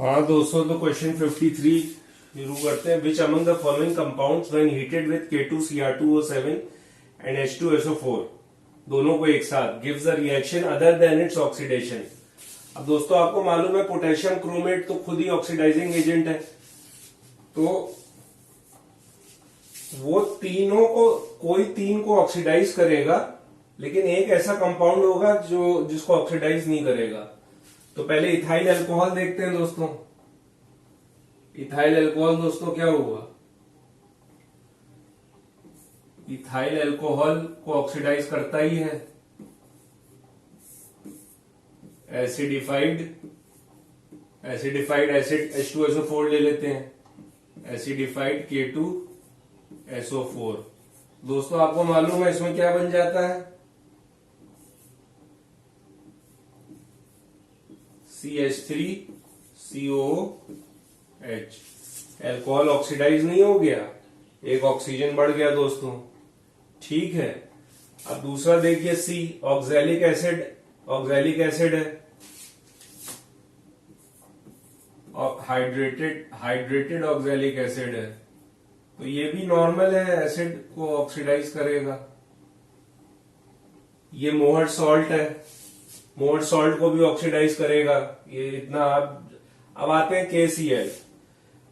हाँ दोस्तों, तो क्वेश्चन 53 शुरू करते हैं। Which among the following compounds when heated with K2Cr2O7 and H2SO4 दोनों को एक साथ gives the reaction other than its oxidation. अब दोस्तों आपको मालूम है पोटेशियम क्रोमेट तो खुद ही ऑक्सीडाइजिंग एजेंट है, तो वो तीनों को कोई तीन को ऑक्सीडाइज करेगा, लेकिन एक ऐसा कंपाउंड होगा जो जिसको ऑक्सीडाइज नहीं करेगा। तो पहले इथाइल अल्कोहल देखते हैं दोस्तों। इथाइल अल्कोहल दोस्तों क्या हुआ, इथाइल अल्कोहल को ऑक्सीडाइज करता ही है। एसिडिफाइड एसिड H2SO4 ले लेते हैं, एसिडिफाइड K2SO4। दोस्तों आपको मालूम है इसमें क्या बन जाता है, CH3COOH। अल्कोहल ऑक्सीडाइज नहीं हो गया, एक ऑक्सीजन बढ़ गया दोस्तों, ठीक है। अब दूसरा देखिए C, ऑक्सैलिक एसिड है, और हाइड्रेटेड ऑक्सैलिक एसिड है, तो ये भी नॉर्मल है, एसिड को ऑक्सीडाइज करेगा। ये मोहर सॉल्ट है, मोहर सॉल्ट को भी ऑक्सीडाइज करेगा, ये इतना। अब आते हैं KCl।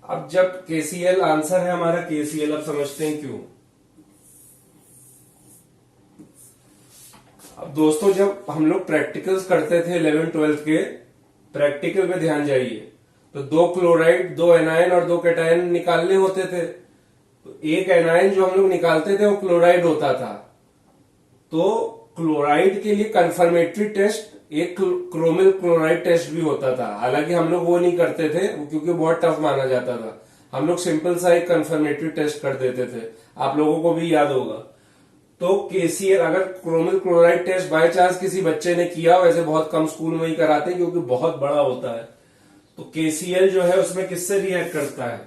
अब जब KCl आंसर है हमारा KCl, अब समझते हैं क्यों। अब दोस्तों जब हम लोग प्रैक्टिकल्स करते थे 11th-12th के, प्रैक्टिकल पे ध्यान जाइए, तो 2 क्लोराइड 2 एनायन और 2 कैटायन निकालने होते थे। तो एक एनायन जो हम लोग निकालते थे वो क्लोराइड होता था, तो क्लोराइड के लिए कंफर्मेटरी टेस्ट एक क्रोमिल क्लोराइड टेस्ट भी होता था। हालांकि हम लोग वो नहीं करते थे क्योंकि बहुत टफ माना जाता था, हम लोग सिंपल सा एक कंफर्मेटरी टेस्ट कर देते थे, आप लोगों को भी याद होगा। तो KCl, अगर chromyl chloride test by chance किसी बच्चे ने किया, वैसे बहुत कम स्कूल में ही कराते हैं क्योंकि बहुत बड़ा होता है, तो KCl जो है उसमें किससे रिएक्ट करता है,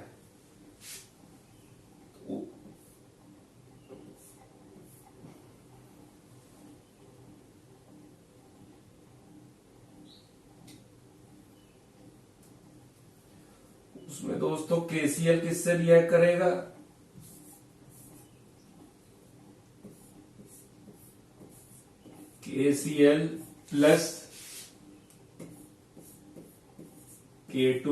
उसमें दोस्तों KCl किससे रिएक्ट करेगा, KCl प्लस K2,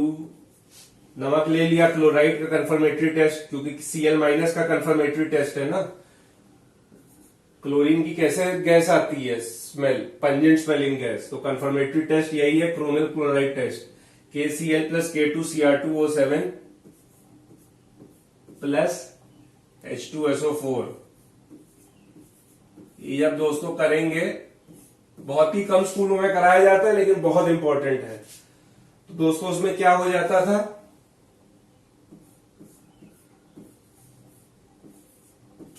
नमक ले लिया, क्लोराइड का कंफर्मेटरी टेस्ट, क्योंकि Cl माइनस का कंफर्मेटरी टेस्ट है ना। क्लोरीन की कैसे गैस आती है, स्मेल, पंजेंट स्मेलिंग गैस, तो कंफर्मेटरी टेस्ट यही है, chromyl chloride test. KCl plus K2Cr2O7 plus H2SO4। ये जब दोस्तों करेंगे, बहुत ही कम स्कूलों में कराया जाता है लेकिन बहुत इंपॉर्टेंट है। तो दोस्तों उसमें क्या हो जाता था,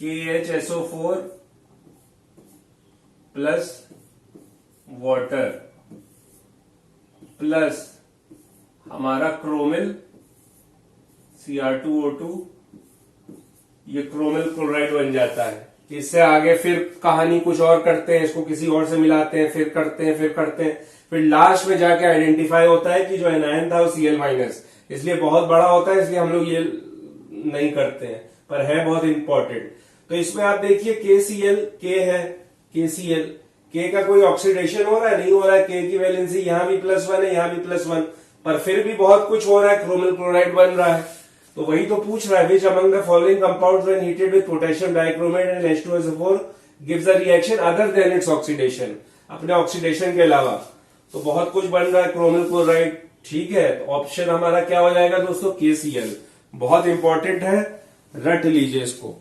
KHSO4 प्लस वाटर प्लस हमारा क्रोमिल Cr2O2, ये क्रोमिल क्लोराइड बन जाता है। इससे आगे फिर कहानी कुछ और करते हैं, इसको किसी और से मिलाते हैं, फिर करते हैं, फिर लास्ट में जाके आइडेंटिफाई होता है कि जो एनायन था वो Cl माइनस, इसलिए बहुत बड़ा होता है, इसलिए हम लोग ये नहीं करते हैं, पर है बहुत इंपॉर्टेंट। तो इसमें आप देखिए KCl, K है, KCl, K का कोई ऑक्सीडेशन हो रहा है, नहीं हो रहा है, K की वैलेंसी यहां भी +1 है, यहां भी +1, पर फिर भी बहुत कुछ हो रहा है, क्रोमिल क्लोराइड बन रहा है। तो वही तो पूछ रहा है, which among the following compounds when heated with potassium dichromate and H2SO4 gives a reaction other than its oxidation, अपने ऑक्सीडेशन के अलावा। तो बहुत कुछ बन रहा है, क्रोमिल क्लोराइड, ठीक है। तो ऑप्शन हमारा क्या हो जाएगा दोस्तों, KCl। बहुत इंपॉर्टेंट है, रट लीजिए इसको।